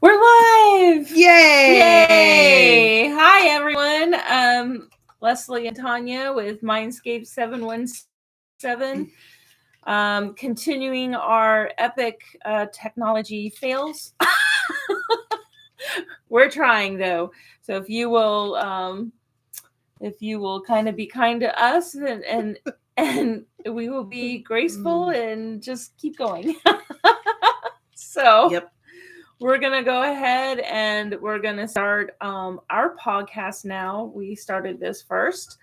We're live! Yay! Yay! Hi, everyone. Leslie and Tania with MindScapes 717. Continuing our epic technology fails. We're trying, though. So if you will kind of be kind to us and we will be graceful and just keep going. So Yep. We're going to go ahead and we're going to start our podcast now. We started this first.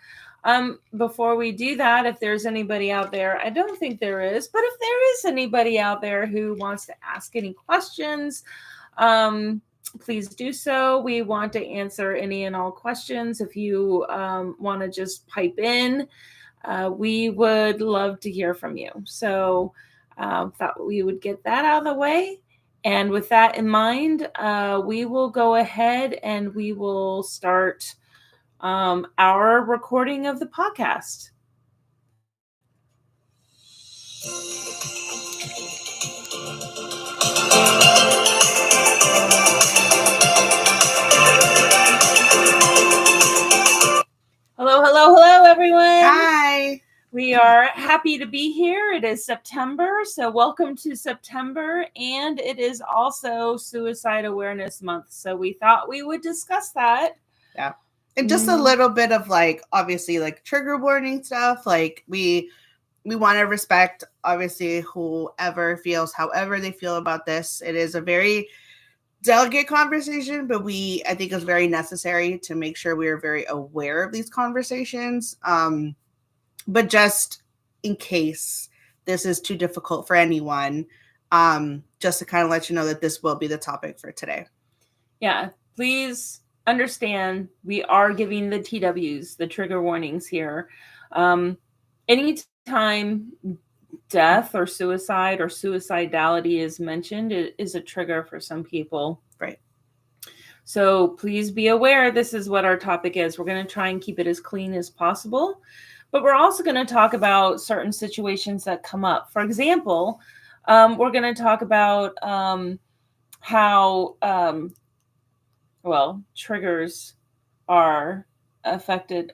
Before we do that, if there's anybody out there, I don't think there is, but if there is anybody out there who wants to ask any questions, please do so. We want to answer any and all questions. If you want to just pipe in, we would love to hear from you. So thought we would get that out of the way. And with that in mind, we will go ahead and we will start our recording of the podcast. Hello, everyone. Hi. We are happy to be here. It is September, so welcome to September, and it is also Suicide Awareness Month. So we thought we would discuss that. Yeah. And just a little bit of obviously trigger warning stuff. We want to respect obviously whoever feels however they feel about this. It is a very delicate conversation, but I think it's very necessary to make sure we are very aware of these conversations. But just in case this is too difficult for anyone, just to kind of let you know that this will be the topic for today. Yeah, please understand we are giving the TWs, the trigger warnings here. Anytime death or suicide or suicidality is mentioned, it is a trigger for some people. Right. So please be aware this is what our topic is. We're going to try and keep it as clean as possible. But we're also going to talk about certain situations that come up. For example, we're going to talk about how, triggers are affected,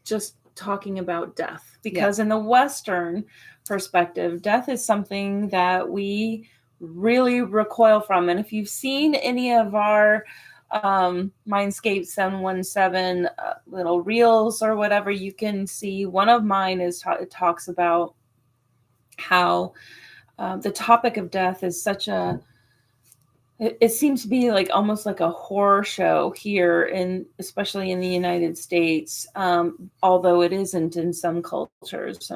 just talking about death. Because in the Western perspective, death is something that we really recoil from. And if you've seen any of our MindScapes 717 little reels or whatever, you can see one of mine it talks about how the topic of death is such it seems to be almost like a horror show here especially in the United States, although it isn't in some cultures.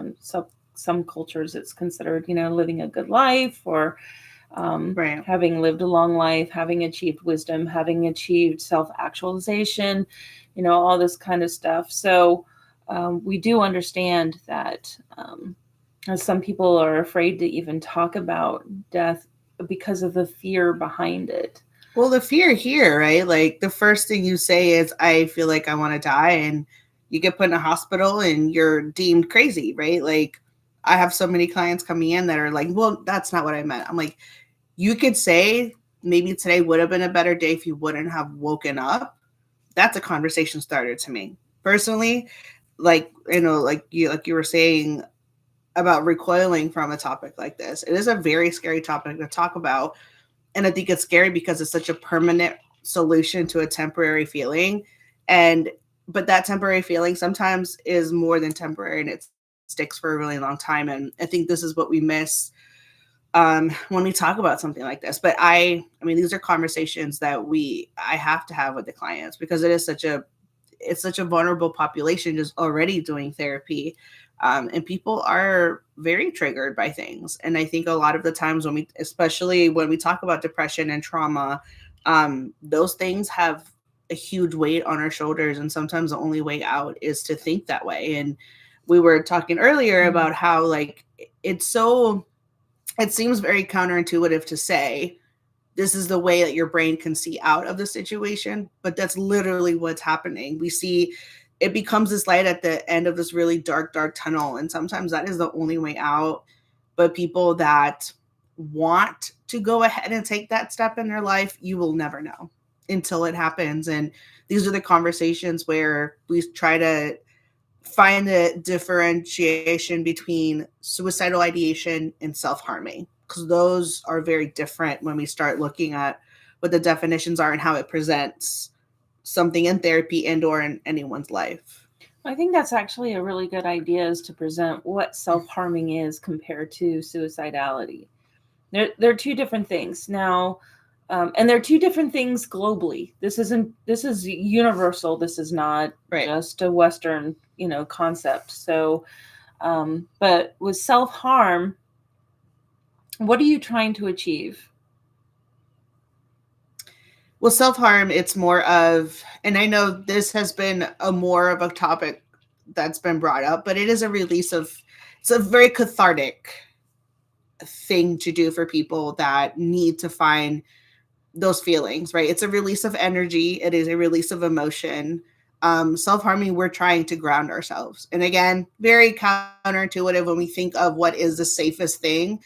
Some cultures it's considered living a good life, or right. Having lived a long life, having achieved wisdom, having achieved self-actualization, all this kind of stuff. So we do understand that some people are afraid to even talk about death because of the fear behind it. Well, the fear here, right? The first thing you say is, I feel like I want to die, and you get put in a hospital and you're deemed crazy, right? I have so many clients coming in that are like, well, that's not what I meant. I'm like, you could say maybe today would have been a better day if you wouldn't have woken up. That's a conversation starter to me personally. You were saying about recoiling from a topic like this. It is a very scary topic to talk about. And I think it's scary because it's such a permanent solution to a temporary feeling. But that temporary feeling sometimes is more than temporary, and it sticks for a really long time. And I think this is what we miss when we talk about something like this. But I mean, these are conversations that I have to have with the clients, because it's such a vulnerable population just already doing therapy. And people are very triggered by things. And I think a lot of the times especially when we talk about depression and trauma, those things have a huge weight on our shoulders. And sometimes the only way out is to think that way. And we were talking earlier about how it seems very counterintuitive to say this is the way that your brain can see out of the situation, but that's literally what's happening. We see it becomes this light at the end of this really dark tunnel, and sometimes that is the only way out. But people that want to go ahead and take that step in their life, you will never know until it happens. And these are the conversations where we try to find the differentiation between suicidal ideation and self-harming, because those are very different when we start looking at what the definitions are and how it presents something in therapy and or in anyone's life. I think that's actually a really good idea, is to present what self-harming is compared to suicidality. They're two different things now, and they're two different things globally. This is universal. This is not Right. just a Western, concept. So, but with self-harm, what are you trying to achieve? Well, self-harm, it's more of, and I know this has been more of a topic that's been brought up, but it is a release of, it's a very cathartic thing to do for people that need to find those feelings, right? It's a release of energy. It is a release of emotion. Self-harming, we're trying to ground ourselves. And again, very counterintuitive when we think of what is the safest thing.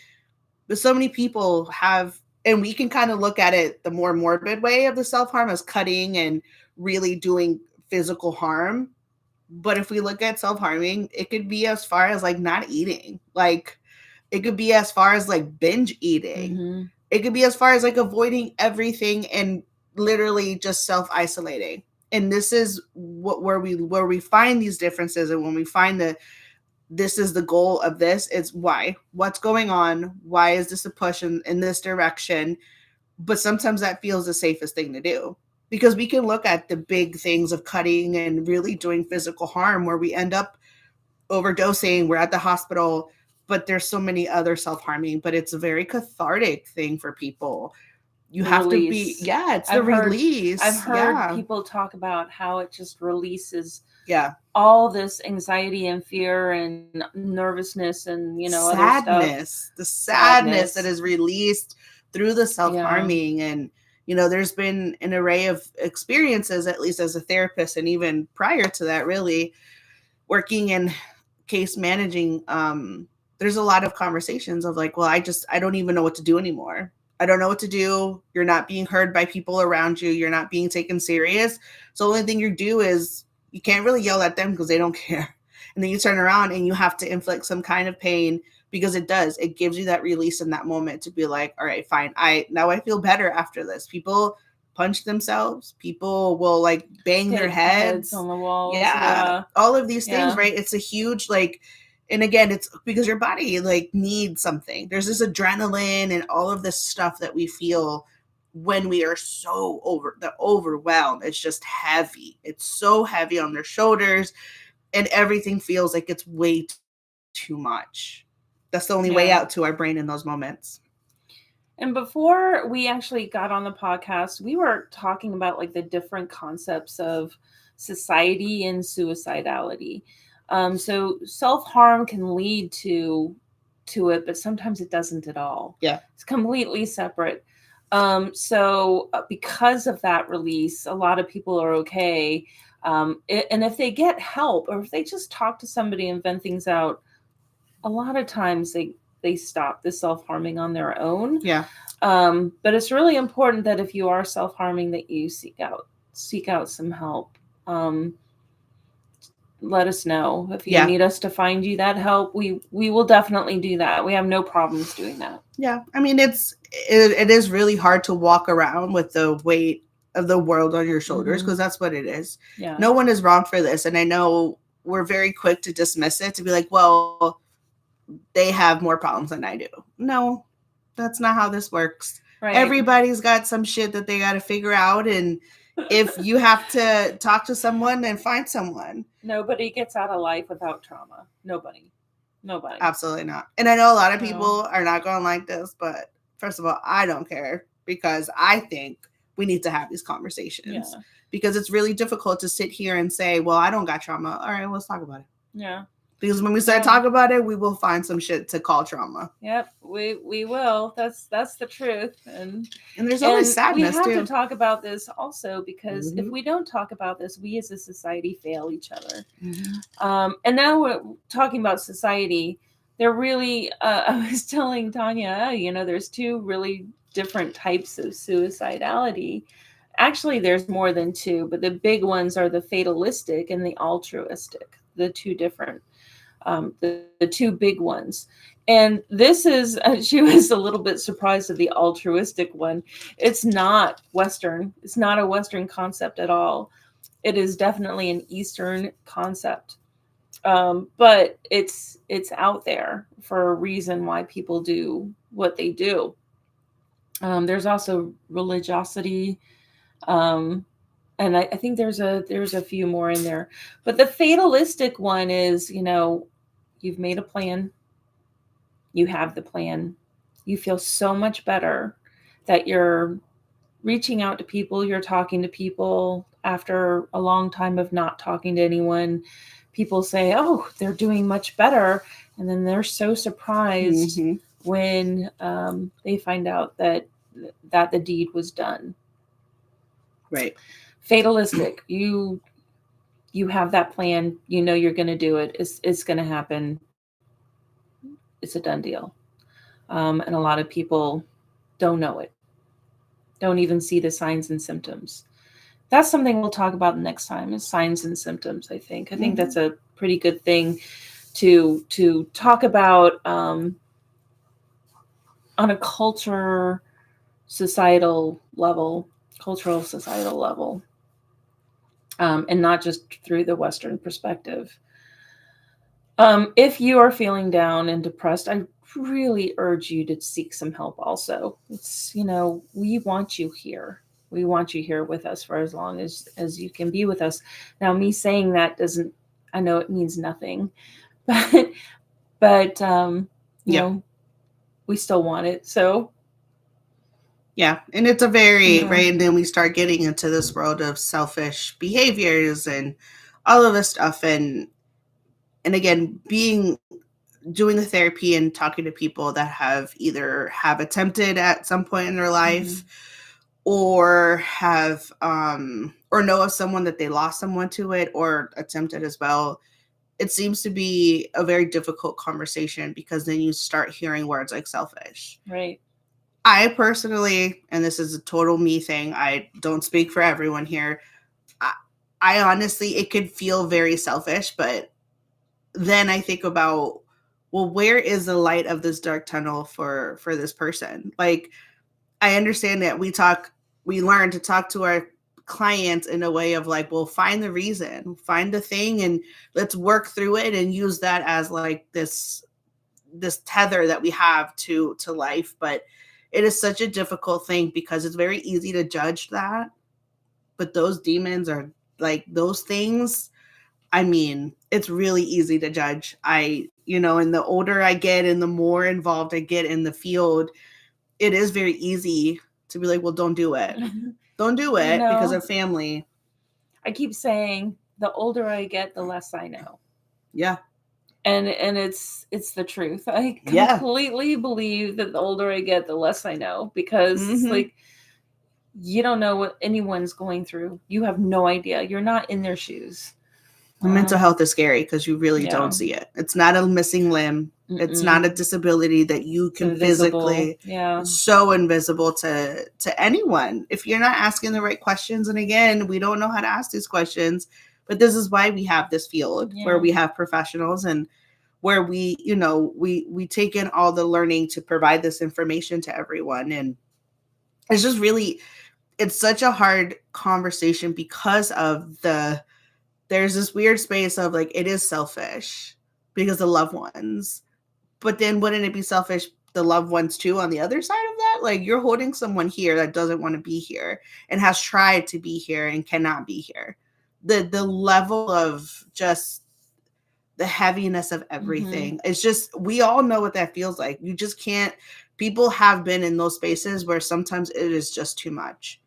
But so many people have, and we can kind of look at it the more morbid way of the self-harm as cutting and really doing physical harm. But if we look at self-harming, it could be as far as like not eating. Like it could be as far as like binge eating. Mm-hmm. It could be as far as like avoiding everything and literally just self-isolating. And this is where we find these differences, and when we find that this is the goal of this, it's what's going on, why is this a push in this direction. But sometimes that feels the safest thing to do, because we can look at the big things of cutting and really doing physical harm where we end up overdosing, we're at the hospital, but there's so many other self-harming, but it's a very cathartic thing for people. You The have release. to be, it's the release. I've heard people talk about how it just releases Yeah. all this anxiety and fear and nervousness and, sadness, other stuff. the sadness that is released through the self-harming. And, there's been an array of experiences, at least as a therapist, and even prior to that, really working in case managing. There's a lot of conversations of like, well, I don't even know what to do anymore. I don't know what to do. You're not being heard by people around you. You're not being taken serious. So the only thing you do is you can't really yell at them because they don't care. And then you turn around and you have to inflict some kind of pain, because it gives you that release in that moment to be like, all right, fine. Now I feel better after this. People punch themselves. People will like bang their heads on the walls. Yeah. All of these things, right? It's a huge and again, it's because your body like needs something. There's this adrenaline and all of this stuff that we feel when we are so overwhelmed. It's just heavy. It's so heavy on their shoulders, and everything feels like it's way too much. That's the only way out to our brain in those moments. And before we actually got on the podcast, we were talking about like the different concepts of society and suicidality. So self-harm can lead to it, but sometimes it doesn't at all. Yeah. It's completely separate. So because of that release, a lot of people are okay. And if they get help, or if they just talk to somebody and vent things out, a lot of times they stop the self-harming on their own. Yeah. But it's really important that if you are self-harming, that you seek out some help. Let us know if you need us to find you that help. We will definitely do that. We have no problems doing that. Yeah. I mean, it is really hard to walk around with the weight of the world on your shoulders, because that's what it is. Yeah. No one is wrong for this. And I know we're very quick to dismiss it, to be like, well, they have more problems than I do. No, that's not how this works. Right. Everybody's got some shit that they got to figure out. And if you have to talk to someone, then find someone. Nobody gets out of life without trauma. Nobody. Absolutely not. And I know a lot of people are not going to like this, but first of all, I don't care, because I think we need to have these conversations. Yeah. Because it's really difficult to sit here and say, well, I don't got trauma. All right, let's talk about it. Yeah. Because when we start talking about it, we will find some shit to call trauma. Yep, we will. That's the truth. And there's always sadness too. We have to talk about this also, because if we don't talk about this, we as a society fail each other. And now we're talking about society. they're really, I was telling Tanya, there's two really different types of suicidality. Actually, there's more than two, but the big ones are the fatalistic and the altruistic, the two different, the two big ones. And this is, she was a little bit surprised at the altruistic one. It's not Western, it's not a Western concept at all. It is definitely an Eastern concept. But it's out there for a reason why people do what they do. There's also religiosity, um, and I think there's a few more in there. But the fatalistic one is, you've made a plan, you have the plan, you feel so much better that you're reaching out to people, you're talking to people after a long time of not talking to anyone. People say, "Oh, they're doing much better," and then they're so surprised when they find out that the deed was done. Right. Fatalistic, you have that plan, you're going to do it. It's going to happen. It's a done deal. And a lot of people don't know it, don't even see the signs and symptoms. That's something we'll talk about next time, is signs and symptoms. I think that's a pretty good thing to talk about, on a cultural societal level, and not just through the Western perspective. If you are feeling down and depressed, I really urge you to seek some help also. We want you here. We want you here with us for as long as you can be with us. Now, me saying that doesn't, I know it means nothing, but, we still want it. So, yeah. And it's a very, right. And then we start getting into this world of selfish behaviors and all of this stuff. And again, doing the therapy and talking to people that have attempted at some point in their life, or have or know of someone that they lost someone to it or attempted as well. It seems to be a very difficult conversation, because then you start hearing words like selfish. Right. I personally, and this is a total me thing, I don't speak for everyone here. I honestly, it could feel very selfish, but then I think about, well, where is the light of this dark tunnel for this person? Like, I understand that we learn to talk to our clients in a way of like, well, find the reason, find the thing, and let's work through it and use that as like this tether that we have to life. But it is such a difficult thing, because it's very easy to judge that, but those demons are like those things. I mean, it's really easy to judge. And the older I get and the more involved I get in the field, it is very easy to be like, well, don't do it. Don't do it because of family. I keep saying, the older I get, the less I know. Yeah. And it's the truth. I completely believe that the older I get, the less I know, because it's like, you don't know what anyone's going through. You have no idea. You're not in their shoes. Mental health is scary because you really don't see it. It's not a missing limb. It's not a disability that you can physically. It's so invisible to anyone if you're not asking the right questions. And again, we don't know how to ask these questions, but this is why we have this field where we have professionals, and where we take in all the learning to provide this information to everyone. And it's just really, it's such a hard conversation, because of there's this weird space of like, it is selfish because the loved ones, but then wouldn't it be selfish, the loved ones too, on the other side of that? Like, you're holding someone here that doesn't want to be here and has tried to be here and cannot be here. The level of just the heaviness of everything. It's just, we all know what that feels like. You just can't, people have been in those spaces where sometimes it is just too much.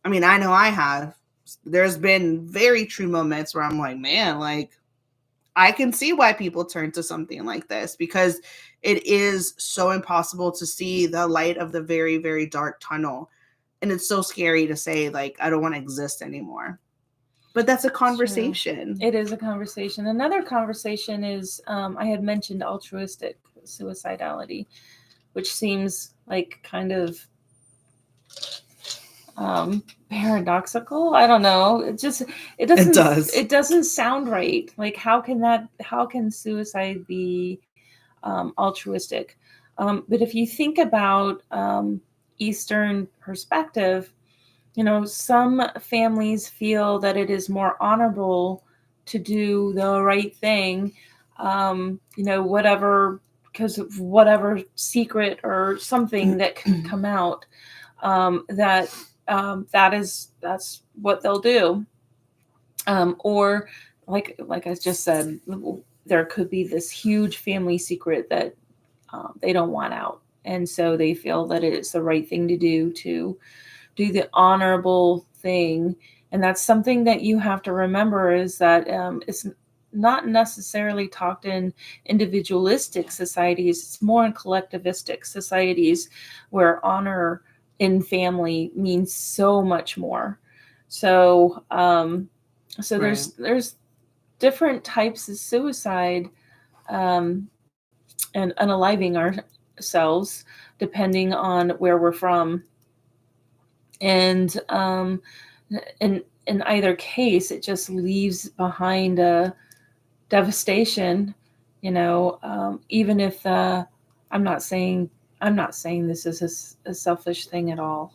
I mean, I know I have. There's been very true moments where I'm like, man, like, I can see why people turn to something like this, because it is so impossible to see the light of the very, very dark tunnel. And it's so scary to say, like, I don't want to exist anymore. But that's a conversation. It is a conversation. Another conversation is, I had mentioned altruistic suicidality, which seems like kind of paradoxical. I don't know. It does. it doesn't sound right. Like how can suicide be altruistic? But if you think about Eastern perspective, some families feel that it is more honorable to do the right thing, whatever, because of whatever secret or something that can come out, that's what they'll do. Or like I just said, there could be this huge family secret that they don't want out, and so they feel that it's the right thing to do the honorable thing. And that's something that you have to remember, is that it's not necessarily talked in individualistic societies. It's more in collectivistic societies where honor in family means so much more. So there's different types of suicide, and unaliving ourselves depending on where we're from. And in either case, it just leaves behind a devastation. Even if I'm not saying this is a selfish thing at all,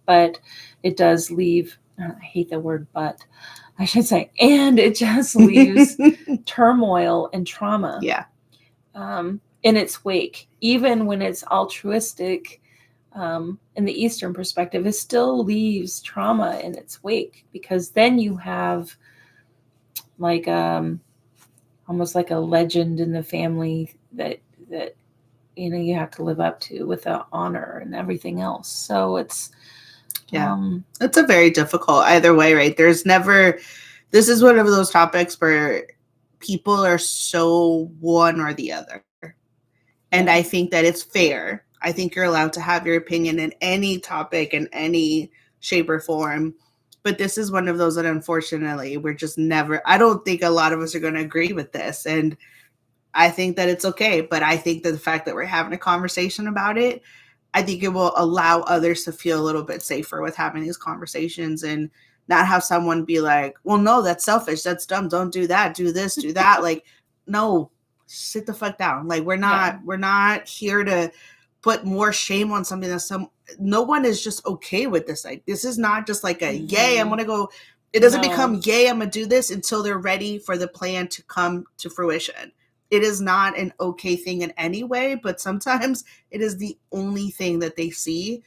but it does leave. I hate the word "but." I should say, and it just leaves turmoil and trauma. Yeah. In its wake, even when it's altruistic. In the Eastern perspective, it still leaves trauma in its wake, because then you have like almost like a legend in the family that you have to live up to with the honor and everything else. So it's it's a very difficult either way, right? This is one of those topics where people are so one or the other. And I think that it's fair. I think you're allowed to have your opinion in any topic in any shape or form. But this is one of those that unfortunately we're just never, I don't think a lot of us are going to agree with this. And I think that it's okay. But I think that the fact that we're having a conversation about it, I think it will allow others to feel a little bit safer with having these conversations, and not have someone be like, well, no, that's selfish. That's dumb. Don't do that. Do this, do that. Like, no, sit the fuck down. Like, we're not here to put more shame on something no one is just okay with this. Like, this is not just like a yay, I'm going to go. It doesn't become yay, I'm going to do this until they're ready for the plan to come to fruition. It is not an okay thing in any way, but sometimes it is the only thing that they see.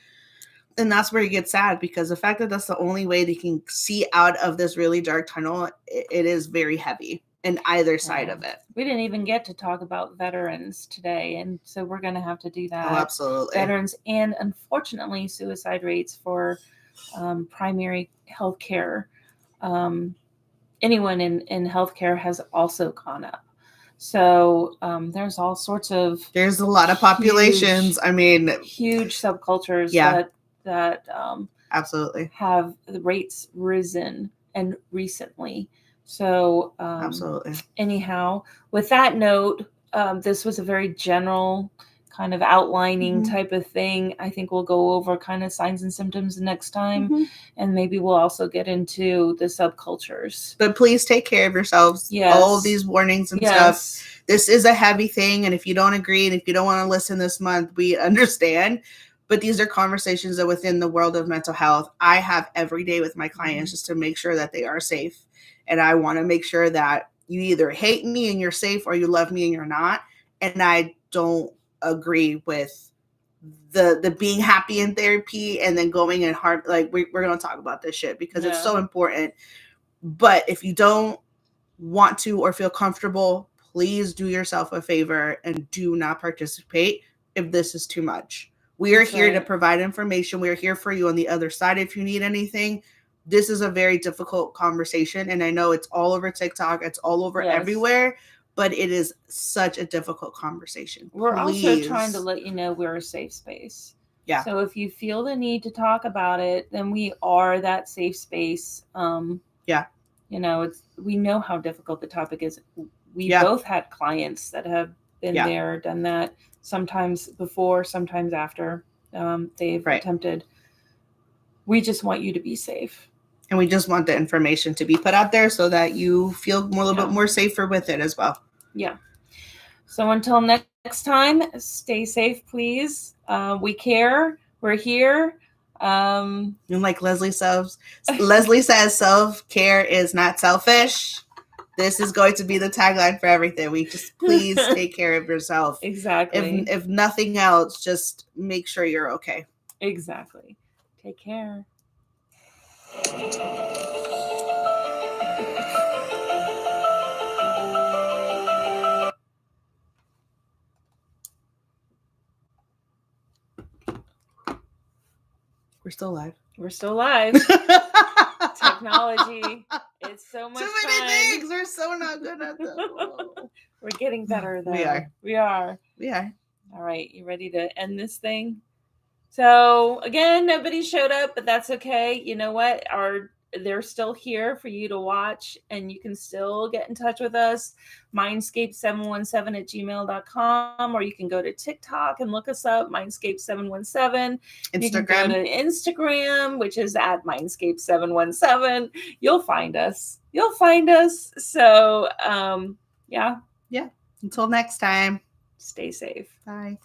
And that's where it gets sad, because the fact that that's the only way they can see out of this really dark tunnel, it is very heavy in either side of it. We didn't even get to talk about veterans today, and so we're going to have to do that. Oh, absolutely. Veterans, and unfortunately, suicide rates for primary health care. Anyone in healthcare has also gone up. So there's all sorts of... There's a lot of populations. Huge subcultures that absolutely have the rates risen, and recently. So absolutely. Anyhow, with that note, this was a very general kind of outlining type of thing. I think we'll go over kind of signs and symptoms next time, and maybe we'll also get into the subcultures. But please take care of yourselves. Yes. All of these warnings and stuff. This is a heavy thing, and if you don't agree, and if you don't want to listen this month, we understand. But these are conversations that within the world of mental health, I have every day with my clients, just to make sure that they are safe. And I want to make sure that you either hate me and you're safe, or you love me and you're not. And I don't agree with the being happy in therapy and then going in hard. Like, we're going to talk about this shit because it's so important. But if you don't want to or feel comfortable, please do yourself a favor and do not participate if this is too much. We are here to provide information. We are here for you on the other side if you need anything. This is a very difficult conversation, and I know it's all over TikTok. It's all over everywhere. But it is such a difficult conversation. We're also trying to let you know we're a safe space. Yeah. So if you feel the need to talk about it, then we are that safe space. We know how difficult the topic is. We both had clients that have been there, done that, sometimes before, sometimes after they've attempted. We just want you to be safe. And we just want the information to be put out there so that you feel a little bit more safer with it as well. Yeah. So until next time, stay safe, please. We care. We're here. And like Leslie says, self-care is not selfish. This is going to be the tagline for everything. We just please take care of yourself. Exactly. If nothing else, just make sure you're okay. Exactly. Take care. We're still live. We're still live. Technology. It's so much Too many fun. things. We're so not good at them. We're getting better, though. We are. All right. You ready to end this thing? So, again, nobody showed up, but that's okay. You know what? They're still here for you to watch, and you can still get in touch with us, mindscape717@gmail.com, or you can go to TikTok and look us up, mindscape717. You can go to Instagram, which is at mindscape717. You'll find us. So, yeah. Until next time. Stay safe. Bye.